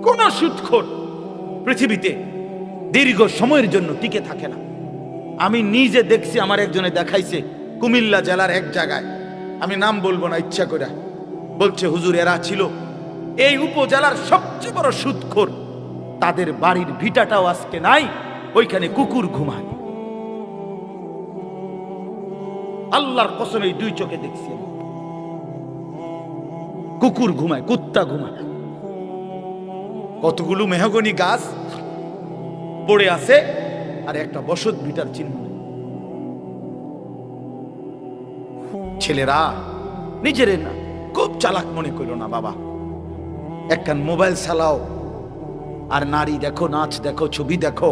কোন সুদখোর পৃথিবীতে দীর্ঘ সময়ের জন্য টিকে থাকে না। আমি নিজে দেখছি, আমার একজনে দেখাইছে কুমিল্লা জেলার এক জায়গায়, আমি নাম বলবো না ইচ্ছা করে, বলছে হুজুর এরা ছিল এই উপজেলার সবচেয়ে বড় সুদখোর, তাদের বাড়ির ভিটাটাও আজকে নাই, ওইখানে কুকুর ঘুমায়। আল্লাহর কসম এই দুই চোখে দেখছি, কুকুর ঘুমায়, কুত্তা ঘুমায়। কতগুলো মেহগনি গাছ পড়ে আছে আর একটা বসত ভিটার চিহ্ন। ছেলেরা নিজের না খুব চালাক মনে করল না বাবা, একখান মোবাইল চালাও আর নারী দেখো, নাচ দেখো, ছবি দেখো,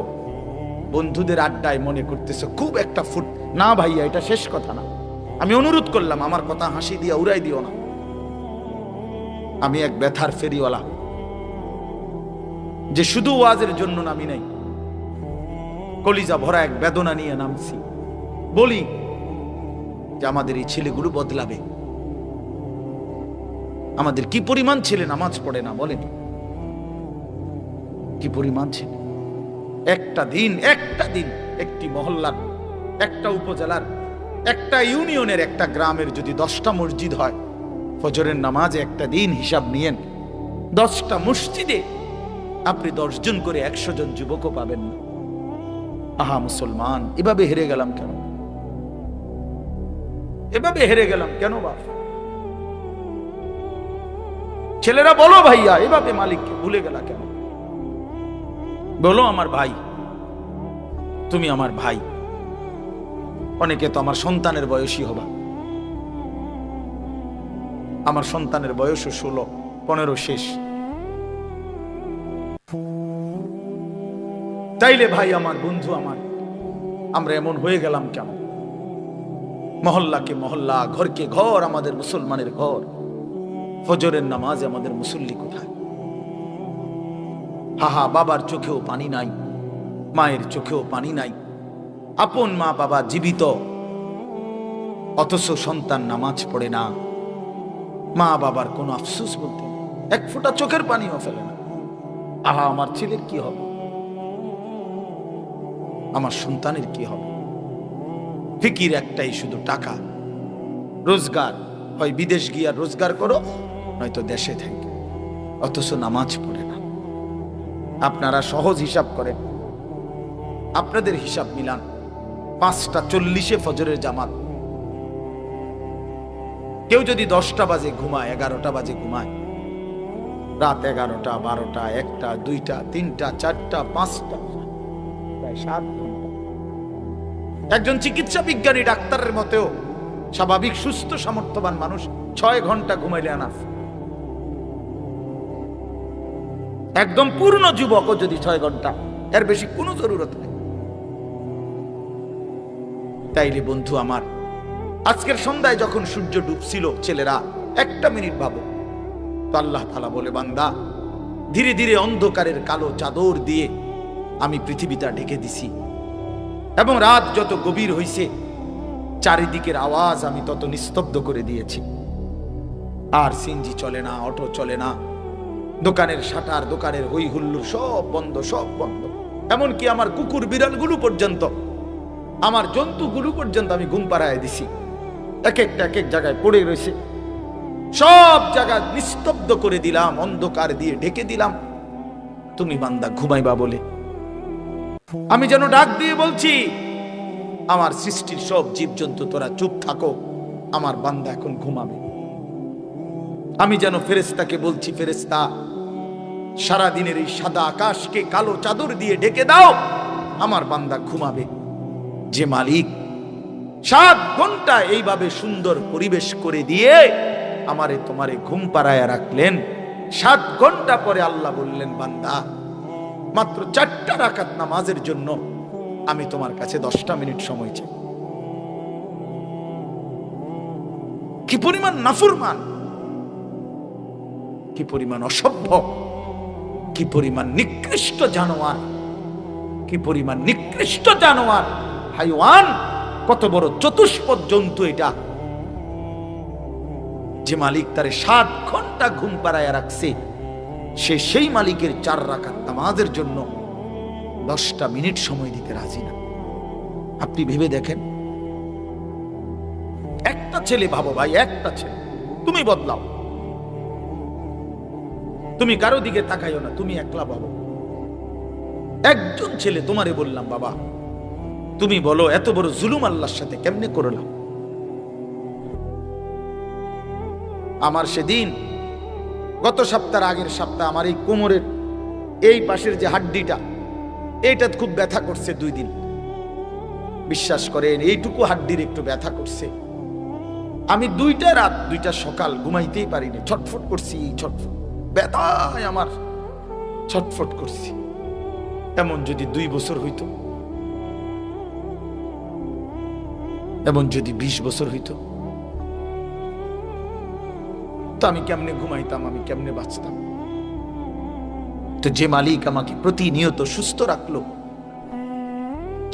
বন্ধুদের আড্ডায় মনে করতেছে খুব একটা ফুট। না ভাইয়া, এটা শেষ কথা না। আমি অনুরোধ করলাম, আমার কথা হাসি দিয়া উড়াই দিও না। আমি এক ব্যথার ফেরিওয়ালা, যে শুধু ওয়াজের জন্য নামি নাই, কলিজা ভরা এক বেদনা নিয়ে নামছি। বলি যে আমাদের এই ছেলেগুলো বদলাবে। আমাদের কি পরিমাণ ছেলে নামাজ পড়ে না বলেন, কি পরিমাণ ছেলে। একটা দিন একটি মহল্লার, একটা উপজেলার, একটা ইউনিয়নের, একটা গ্রামের যদি 10টা মসজিদ হয়, ফজরের নামাজে একটা দিন হিসাব নিয়েন, 10টা মসজিদে আপনি 10 জন করে 100 জন যুবকও পাবেন না। আহা মুসলমান, এভাবে হেরে গেলাম কেন? এভাবে হেরে গেলাম কেন বাপ? ছেলেরা বলো ভাইয়া, এভাবে মালিককে ভুলে গেলা কেন? বলো আমার ভাই, তুমি আমার ভাই। অনেকে তো আমার সন্তানের বয়সী হবা, আমার সন্তানের বয়সও 16-15 শেষ। তাইলে ভাই আমার, বন্ধু আমার, আমরা এমন হয়ে গেলাম কেন? মহল্লাকে মহল্লা, ঘরকে ঘর আমাদের মুসলমানের ঘর, ফজরের নামাজে আমাদের মুসল্লি কোথায়? হাহা, বাবার চোখেও পানি নাই, মায়ের চোখেও পানি নাই। আপন মা বাবা জীবিত, অথচ সন্তান নামাজ পড়ে না। মা বাবার কোনো আফসোস বলতে এক ফোঁটা চোখের পানিও ফেলে না। আহা, আমার ছেলের কি হবে, আমার সন্তানের কি হবে? ফিকির একটাই, শুধু টাকা, রোজগার। হয় বিদেশ গিয়া রোজগার করো, নয়তো দেশে থেকে, অথচ নামাজ পড়ে না। আপনারা সহজ হিসাব করেন, আপনাদের হিসাব মিলান। 5:40 ফজরের জামাত, কেউ যদি 10টা বাজে ঘুমায়, 11টা বাজে ঘুমায়, রাত 11টা, 12টা, 1টা, 2টা, 3টা, 4টা, 5টা, প্রায় 7 ঘন্টা। একজন চিকিৎসা বিজ্ঞানী ডাক্তারের মতেও স্বাভাবিক সুস্থ সামর্থ্যবান মানুষ 6 ঘন্টা ঘুমাইলে আনাফ। একদম পূর্ণ যুবকও যদি 6 ঘন্টা, এর বেশি কোনো জরুরত নেই। তাইলে বন্ধু আমার, আজকের সন্ধ্যায় যখন সূর্য ডুবছিল, ছেলেরা 1টা মিনিট ভাবো তো, আল্লাহ তাআলা বলে, বান্দা ধীরে ধীরে অন্ধকারের কালো চাদর দিয়ে আমি পৃথিবীটা ঢেকে দিছি, এবং রাত যত গভীর হইছে, চারিদিকের আওয়াজ আমি তত নিস্তব্ধ করে দিয়েছি। আর সিএনজি চলে না, অটো চলে না, দোকানের শাটার, দোকানের হই হুল্লোড় সব বন্ধ, সব বন্ধ। এমনকি আমার কুকুর বিড়ালগুলো পর্যন্ত, আমার জন্তুগুলো পর্যন্ত আমি ঘুম পাড়ায় দিছি। এক এক জায়গায় পড়ে রয়েছে, সব জায়গা নিস্তব্ধ করে দিলাম, অন্ধকার দিয়ে ঢেকে দিলাম। তুমি বান্দা ঘুমাইবা বলে আমি যেন ডাক দিয়ে বলছি, আমার সৃষ্টির সব জীবজন্তু তোরা চুপ থাকো, আমার বান্দা এখন ঘুমাবে। আমি যেন ফেরেশতাকে বলছি, ফেরেশতা সারা দিনের এই সাদা আকাশকে কালো চাদর দিয়ে ঢেকে দাও, আমার বান্দা ঘুমাবে। যে মালিক 7 ঘন্টা এইভাবে সুন্দর পরিবেশ করে দিয়ে আমারে তোমারে ঘুম পাড়ায় রাখলেন, 7 ঘন্টা পরে আল্লাহ বললেন, বান্দা মাত্র 4টা রাকাত নামাজের জন্য আমি তোমার কাছে 10টা মিনিট সময় চাই। কি পরিমাণ নাফরমান, কি পরিমাণ অসভ্য, কি পরিমাণ নিকৃষ্ট জানোয়ার, কি পরিমাণ নিকৃষ্ট জানোয়ার, হাইওয়ান, কত বড় চতুষ্পদ জন্তু এটা। যে মালিক তারে 7 ঘন্টা ঘুম পাড়ায় রাখছে, সে সেই মালিকের 4 রাকাত নামাজের জন্য 10টা মিনিট সময় দিতে রাজি না। আপনি ভেবে দেখেন, একটা ছেলে ভাবো ভাই, একটা ছেলে, তুমি বদলাও, তুমি কারো দিকে তাকাইও না, তুমি একলা ভাবো। একজন ছেলে, তোমারে বললাম বাবা, তুমি বলো এত বড় জুলুম আল্লাহর সাথে কেমনে করলাম? আমার সেদিন গত সপ্তাহের আগের সপ্তাহ আমার এই কোমরের এই পাশের যে হাড্ডিটা, এইটা খুব ব্যথা করছে 2 দিন। বিশ্বাস করেন, এইটুকু হাড্ডির একটু ব্যথা করছে। আমি 2টা রাত 2টা সকাল ঘুমাইতেই পারিনি, ছটফট করছি, ছটফট, ব্যথায় আমার ছটফট করছি। এমন যদি 2 বছর হইতো, এমন যদি 20 বছর হইতো, তো আমি কেমনে ঘুমাইতাম, আমি কেমনে বাঁচতাম? তো যে মালিক আমাকে প্রতিনিয়ত সুস্থ রাখলো,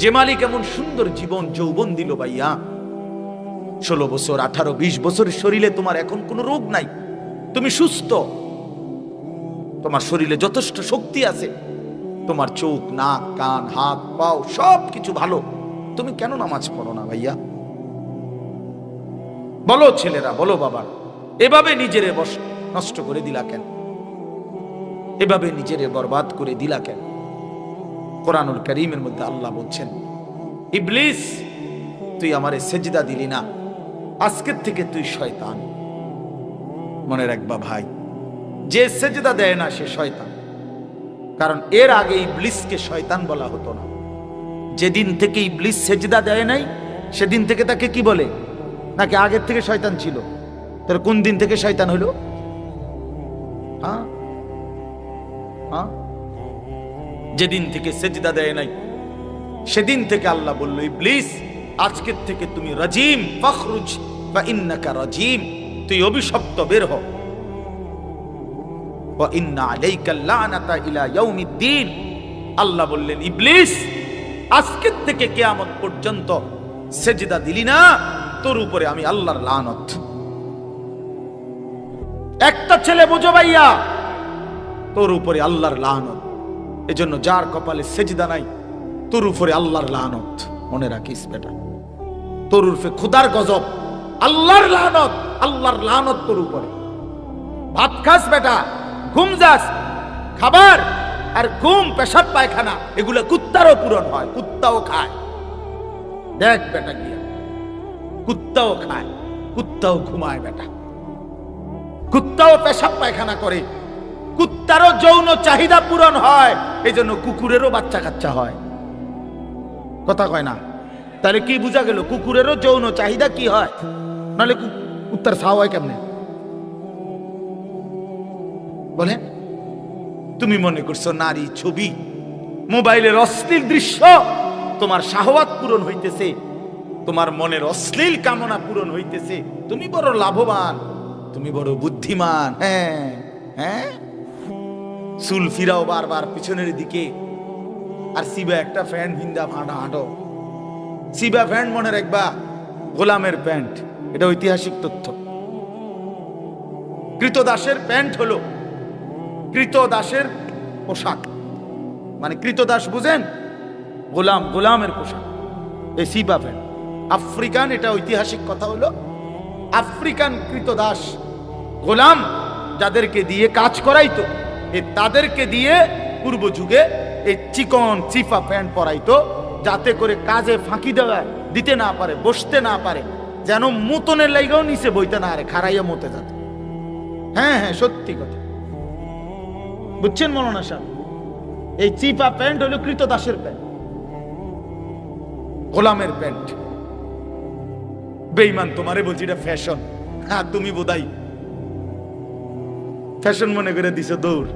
যে মালিক এমন সুন্দর জীবন যৌবন দিল ভাইয়া, 16 বছর 18 20 বছরের শরীরে তোমার এখন কোনো রোগ নাই, তুমি সুস্থ, তোমার শরীরে যথেষ্ট শক্তি আছে, তোমার চোখ, নাক, কান, হাত, পাও সব কিছু ভালো, তুমি কেন নামাজ পড়ো না ভাইয়া? বলো ছেলেরা, বলো বাবা, এভাবে নিজেরে নষ্ট করে দিলা কেন? এভাবে নিজেরে বরবাদ করে দিলা কেন? কোরআনুল কারীমের মধ্যে আল্লাহ বলছেন, ইবলিস তুই আমারে সেজদা দিলি না, আজকের থেকে তুই শয়তান। মনে রাখবা ভাই, যে সেজদা দেয় না সে শয়তান। কারণ এর আগে ইবলিসকে শয়তান বলা হতো না। যেদিন থেকে ইবলিস সেজদা দেয় নাই, সেদিন থেকে তাকে কি বলে? নাকি আগের থেকে শয়তান ছিল? তার কোন দিন থেকে শয়তান হলো? যেদিন থেকে সেজদা দেয় নাই, সেদিন থেকে আল্লাহ বলল, ইবলিস আজকের থেকে তুমি রাজিম, ফাখরুজ ফা ইন্নাকা রাজিম, তুই অভিশপ্ত, বের হ। ওয়া ইন্না আলাইকা লানাতা ইলা ইয়াউমিদ্দিন, আল্লাহ বললেন, ইবলিস আজকের থেকে কিয়ামত পর্যন্ত সেজদা দিলি না, তোর উপরে আমি আল্লাহর লানত। একটা ছেলে বুঝো ভাইয়া, তোর উপরে আল্লাহর লানত। এজন্য যার কপালে সেজদা নাই, তোর উপরে আল্লাহর লানত। মনে রাখিস বেটা, তোর উপরে খোদার গজব, আল্লাহর লানত, আল্লাহর লানত তোর উপরে। ভাত খাস বেটা, ঘুম যাস, খাবার আর ঘুম, পেশাব পায়খানা এগুলো কুত্তারও পূরণ হয়, কুত্তাও খায়। দেখ বেটা গিয়া, কুত্তাও খায়, কুত্তাও ঘুমায় বেটা, কুত্তাও পেশাব পায়খানা করে, কুত্তারও যৌন চাহিদা পূরণ হয়। এই জন্য কুকুরেরও বাচ্চা কাচ্চা হয়। কথা কয় না? তাহলে কি বোঝা গেল? কুকুরেরও যৌন চাহিদা কি হয়, নাহলে কুত্তার ছাও হয় কেমনে? বলেন। তুমি মনে করছো নারী ছবি, মোবাইলের অশ্লীল দৃশ্য তোমার শাহওয়াত পূরণ হইতেছে, তোমার মনের অশ্লীল কামনা পূরণ হইতেছে, তুমি বড় লাভবান, তুমি বড় বুদ্ধিমান। হ্যাঁ হ্যাঁ, চুল ফিরাও বারবার পিছনের দিকে, আর সিবা একটা প্যান্ট ভিন্দা ভাঁটা হাঁটো। সিবা প্যান্ট মনে রাখবা, গোলামের প্যান্ট, এটা ঐতিহাসিক তথ্য। কৃতদাসের প্যান্ট হলো কৃতদাসের পোশাক, মানে কৃতদাস বুঝেন, গোলাম, গোলামের পোশাক, এই সিবা প্যান্ট। আফ্রিকান, এটা ঐতিহাসিক কথা হলো, আফ্রিকান কৃতদাস গোলাম যাদেরকে দিয়ে কাজ করাইতো, তাদেরকে দিয়ে পূর্ব যুগে এই চিকন চিফা প্যান্ট পরাইতো, যাতে করে কাজে ফাঁকি দিতে না পারে, বসতে না পারে, যেন মুতনের লাইগাও নিচে বইতে না আরে, খারাইয়া মতে যেত। হ্যাঁ হ্যাঁ, সত্যি কথা বুঝছেন মৌলানা সাহেব? এই চিফা প্যান্ট হলো কৃতদাসের প্যান্ট, গোলামের প্যান্ট। বেঈমান তোমারে বলছি এটা ফ্যাশন, হ্যাঁ তুমি বোধাই ফ্যাশন মনে করে দিছো দৌড়,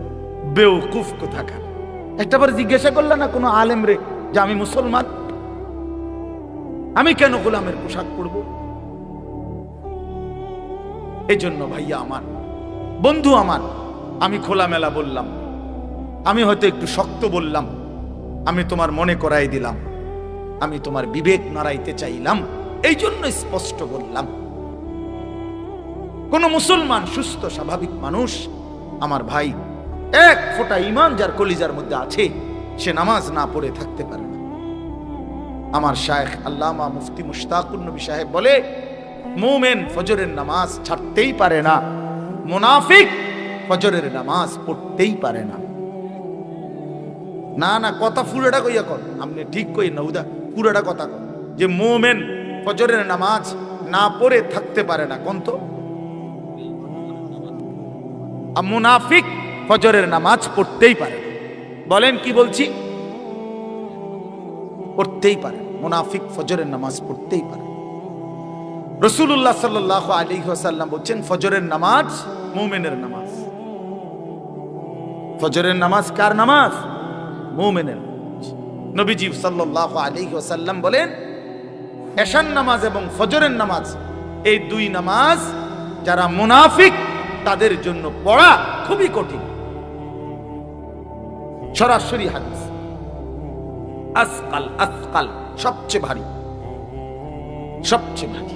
বেওকুফ কোথাকার। একটাবার জিজ্ঞাসা করলে না কোনো আলেম রে যে আমি মুসলমান, আমি কেন গোলামের পোশাক পরবো? এই জন্য ভাইয়া আমার, বন্ধু আমার, আমি খোলামেলা বললাম, আমি হয়তো একটু শক্ত বললাম, আমি তোমার মনে করাই দিলাম, আমি তোমার বিবেক নাড়াইতে চাইলাম, এই জন্য স্পষ্ট বললাম। কোন মুসলমান সুস্থ স্বাভাবিক মানুষ আমার ভাই, এক ফোঁটা ঈমান যার কলিজার মধ্যে আছে, সে নামাজ না পড়ে থাকতে পারে না। আমার শায়েখ আল্লামা মুফতি মুশতাকুর নবী সাহেব বলে, মুমিন ফজরের নামাজ ছাড়তেই পারে না, মুনাফিক ফজরের নামাজ পড়তেই পারে না। না না, কথা পুরোটা কইয়া কর, আপনি ঠিক কই না উদা, পুরোটা কথা কর যে মুমিন ফজরের নামাজ না পড়ে থাকতে পারে না। কোন তো মুনাফিক ফজরের নামাজ পড়তেই পারে। বলেন কি বলছি? পড়তেই পারে। মুনাফিক ফজরের নামাজ পড়তেই পারে। রাসূলুল্লাহ সাল্লাল্লাহু আলাইহি ওয়াসাল্লাম বলেন, ফজরের নামাজ মুমিনের নামাজ। ফজরের নামাজ কার নামাজ? মুমিনের। নবীজি সাল্লাল্লাহু আলাইহি ওয়াসাল্লাম বলেন, এশার নামাজ এবং ফজরের নামাজ, এই দুই নামাজ যারা মুনাফিক তাদের জন্য পড়া খুবই কঠিন। সরাসরি হাদিস, আসকাল আসকাল, সবচেয়ে ভারী, সবচেয়ে ভারী।